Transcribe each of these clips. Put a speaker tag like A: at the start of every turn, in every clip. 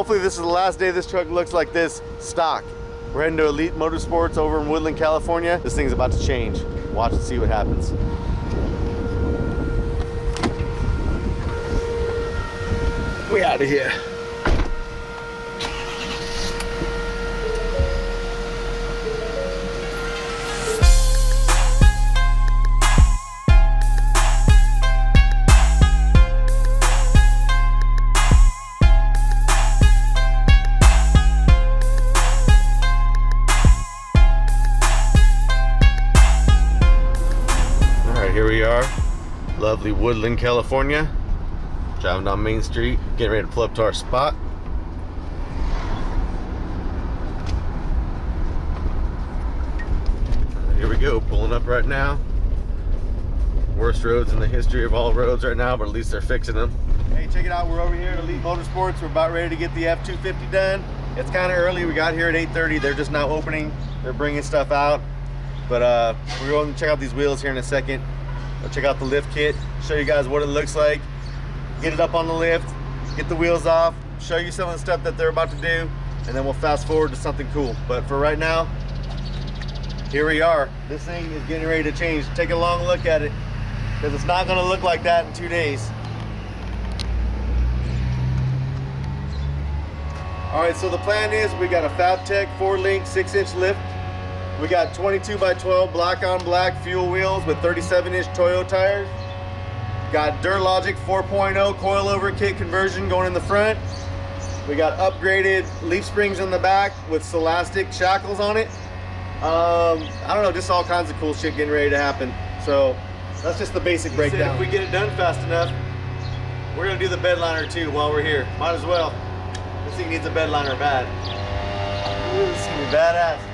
A: hopefully this is the last day this truck looks like this stock. We're heading to Elite Motorsports over in Woodland, California. This thing's about to change. Watch and see what happens. We out of here. Here we are, lovely Woodland, California. Driving down Main Street, getting ready to pull up to our spot. Here we go, pulling up right now. Worst roads in the history of all roads right now, but at least they're fixing them. Hey, check it out, we're over here at Elite Motorsports. We're about ready to get the F250 done. It's kind of early, we got here at 8:30. They're just now opening, they're bringing stuff out. But we're going to check out these wheels here in a second. I'll check out the lift kit, show you guys what it looks like, get it up on the lift, get the wheels off, show you some of the stuff that they're about to do, and then we'll fast forward to something cool. But for right now, here we are. This thing is getting ready to change. Take a long look at it, because it's not going to look like that in 2 days. All right, so the plan is we got a Fabtech 4-link 6-inch lift. We got 22 by 12 black on black fuel wheels with 37-inch Toyo tires. Got Durlogic 4.0 coilover kit conversion going in the front. We got upgraded leaf springs in the back with Celastic shackles on it. I don't know, just all kinds of cool shit getting ready to happen. So that's just the basic breakdown. If we get it done fast enough, we're gonna do the bed liner too while we're here. Might as well. This thing needs a bed liner bad. Ooh, this is gonna be badass.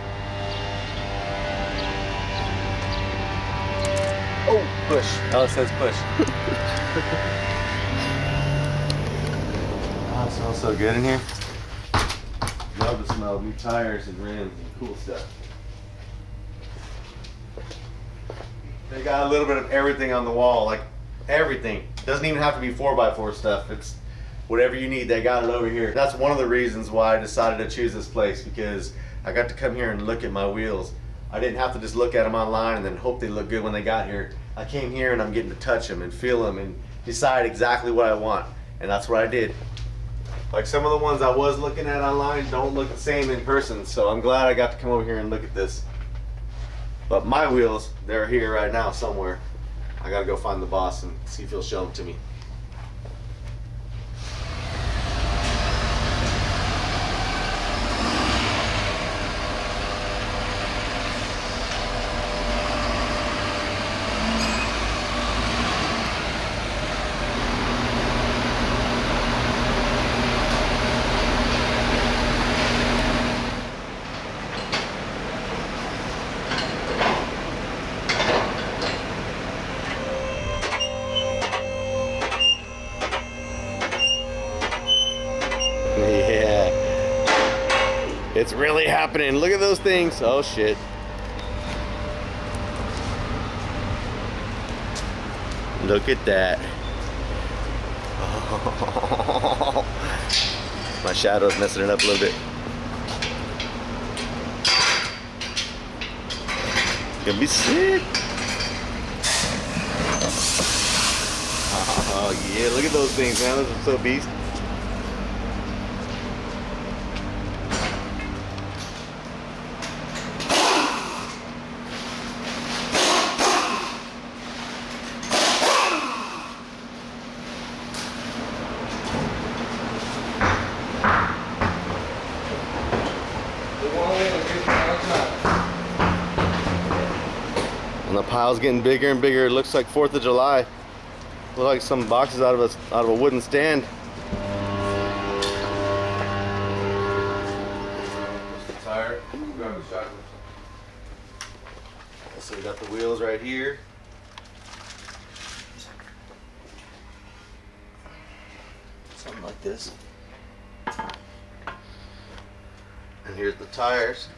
A: Oh, push. Oh, it says push. Oh, it smells so good in here. Love the smell of new tires and rims and cool stuff. They got a little bit of everything on the wall, like everything. Doesn't even have to be 4x4 stuff. It's whatever you need, they got it over here. That's one of the reasons why I decided to choose this place, because I got to come here and look at my wheels. I didn't have to just look at them online and then hope they look good when they got here. I came here and I'm getting to touch them and feel them and decide exactly what I want. And that's what I did. Like some of the ones I was looking at online don't look the same in person, so I'm glad I got to come over here and look at this. But my wheels, they're here right now somewhere. I gotta go find the boss and see if he'll show them to me. It's really happening. Look at those things. Oh shit. Look at that. Oh. My shadow's messing it up a little bit. It's gonna be sick. Oh yeah, look at those things, man. Those are so beast. And the pile's getting bigger and bigger. It looks like 4th of July. Look like some boxes out of a wooden stand. Just the tire. Grab the shackles. So we got the wheels right here. Something like this. And here's the tires.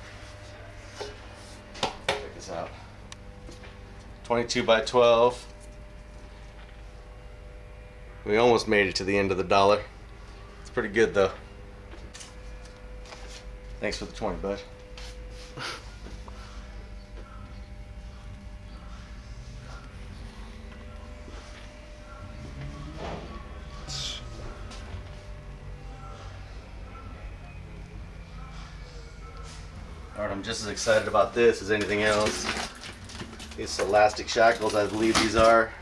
A: Check this out. 22 by 12. We almost made it to the end of the dollar. It's pretty good though. Thanks for the 20, bud. Alright, I'm just as excited about this as anything else. These elastic shackles, I believe these are.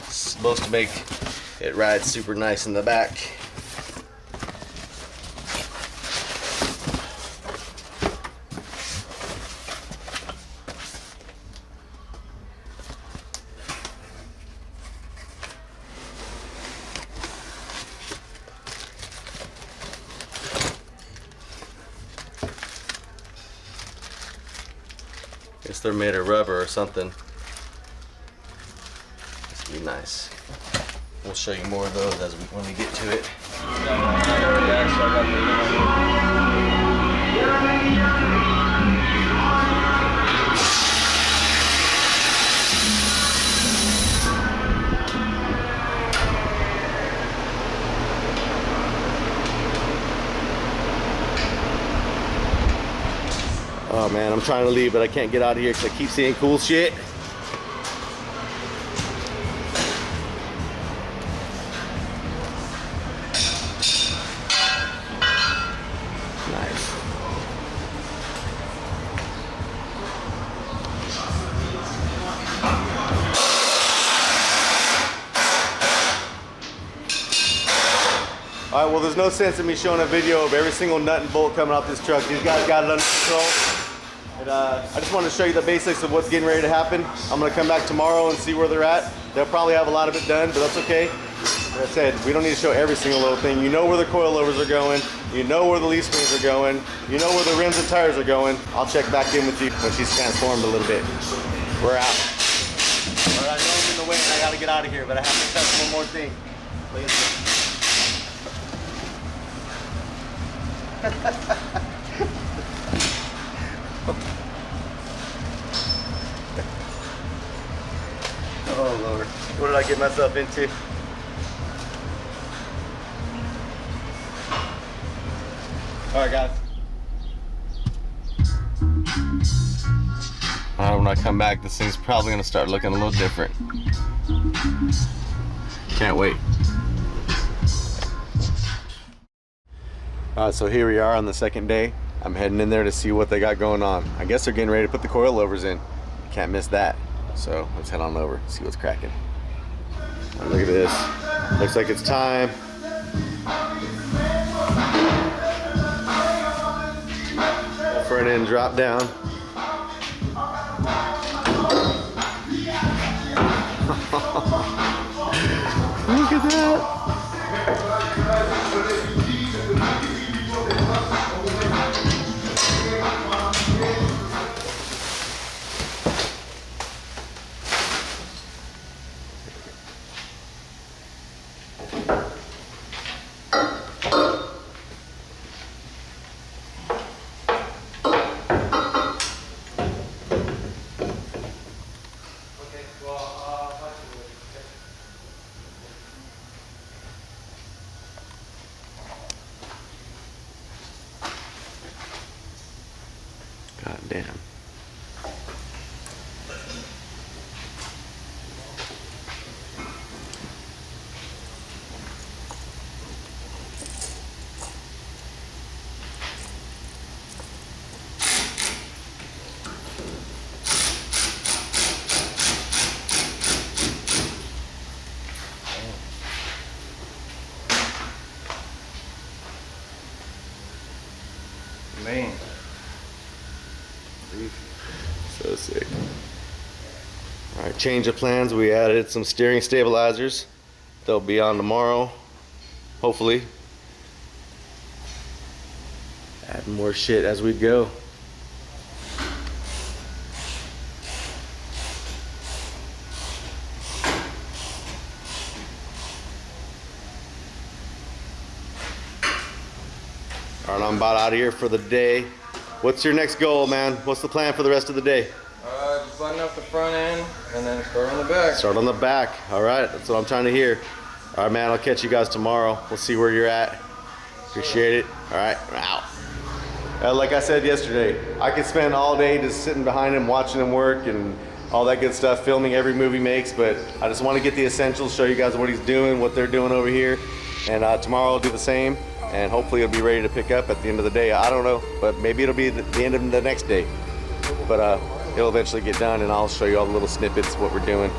A: Supposed to make it ride super nice in the back. Guess they're made of rubber or something. This will be nice. We'll show you more of those when we get to it. Oh man, I'm trying to leave, but I can't get out of here because I keep seeing cool shit. Nice. All right, well, there's no sense in me showing a video of every single nut and bolt coming off this truck. These guys got it under control. And, I just wanted to show you the basics of what's getting ready to happen. I'm gonna come back tomorrow and see where they're at. They'll probably have a lot of it done, but that's okay. Like I said, we don't need to show every single little thing. You know where the coilovers are going. You know where the leaf springs are going. You know where the rims and tires are going. I'll check back in with you when she's transformed a little bit. We're out. All right, I know I'm in the way and I gotta get out of here, but I have to test one more thing. Oh Lord, what did I get myself into? All right, guys. When I come back, this thing's probably gonna start looking a little different. Can't wait. So here we are on the second day. I'm heading in there to see what they got going on. I guess they're getting ready to put the coilovers in. Can't miss that. So let's head on over, see what's cracking. Oh, look at this. Looks like it's time. Front end drop down. Look at that. God damn.
B: Man.
A: So sick. All right, change of plans. We added some steering stabilizers. They'll be on tomorrow, hopefully. Add more shit as we go. All right, I'm about out of here for the day. What's your next goal, man? What's the plan for the rest of the day?
B: Just button up the front end and then start on the back.
A: Start on the back. All right, that's what I'm trying to hear. All right, man, I'll catch you guys tomorrow. We'll see where you're at. Appreciate it. All right, I'm out. Like I said yesterday, I could spend all day just sitting behind him, watching him work and all that good stuff, filming every move he makes, but I just want to get the essentials, show you guys what he's doing, what they're doing over here. And tomorrow I'll do the same, and hopefully it'll be ready to pick up at the end of the day. I don't know, but maybe it'll be the end of the next day. But it'll eventually get done, and I'll show you all the little snippets, what we're doing.